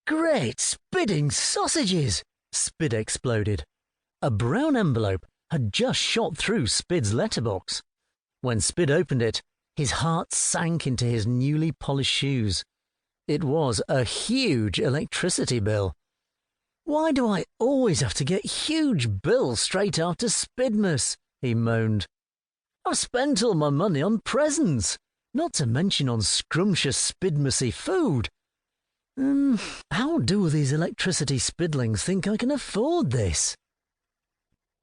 Great spitting sausages! Spid exploded. A brown envelope had just shot through Spid's letterbox. When Spid opened it, his heart sank into his newly polished shoes. It was a huge electricity bill. Why do I always have to get huge bills straight after Spidmas? He moaned. I've spent all my money on presents, not to mention on scrumptious Spidmasy food. How do these electricity spidlings think I can afford this?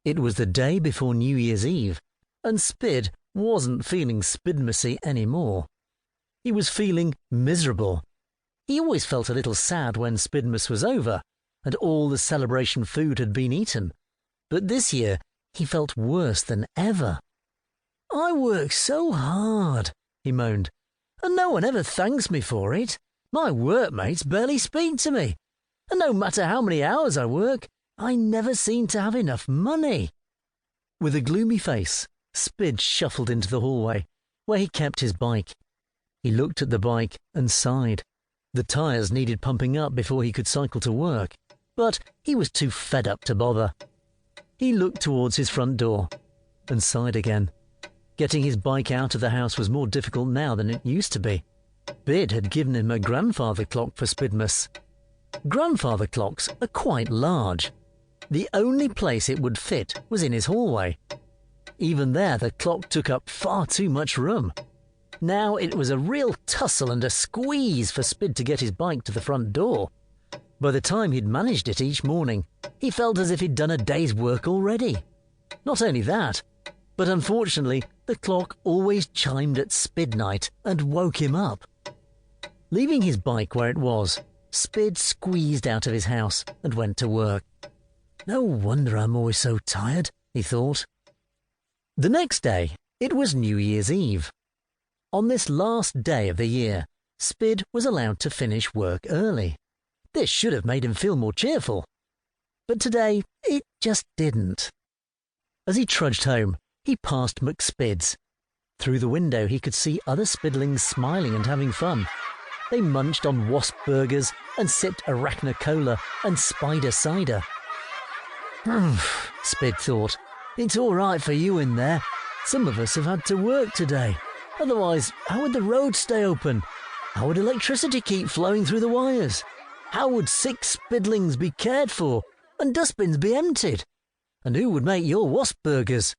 It was the day before New Year's Eve, and Spid wasn't feeling Spidmasy anymore. He was feeling miserable. He always felt a little sad when Spidmas was over, and all the celebration food had been eaten. But this year he felt worse than ever. I work so hard, he moaned, and no one ever thanks me for it. My workmates barely speak to me, and no matter how many hours I work, I never seem to have enough money. With a gloomy face, Spid shuffled into the hallway, where he kept his bike. He looked at the bike and sighed. The tyres needed pumping up before he could cycle to work, but he was too fed up to bother. He looked towards his front door and sighed again. Getting his bike out of the house was more difficult now than it used to be. Spid had given him a grandfather clock for Spidmas. Grandfather clocks are quite large. The only place it would fit was in his hallway. Even there, the clock took up far too much room. Now it was a real tussle and a squeeze for Spid to get his bike to the front door. By the time he'd managed it each morning, he felt as if he'd done a day's work already. Not only that, but unfortunately, the clock always chimed at Spid night and woke him up. Leaving his bike where it was, Spid squeezed out of his house and went to work. No wonder I'm always so tired, he thought. The next day, it was New Year's Eve. On this last day of the year, Spid was allowed to finish work early. This should have made him feel more cheerful. But today, it just didn't. As he trudged home, he passed McSpid's. Through the window, he could see other Spidlings smiling and having fun. They munched on wasp burgers and sipped arachna cola and spider cider. Spid thought, it's all right for you in there. Some of us have had to work today. Otherwise, how would the road stay open? How would electricity keep flowing through the wires? How would sick Spidlings be cared for and dustbins be emptied? And who would make your wasp burgers?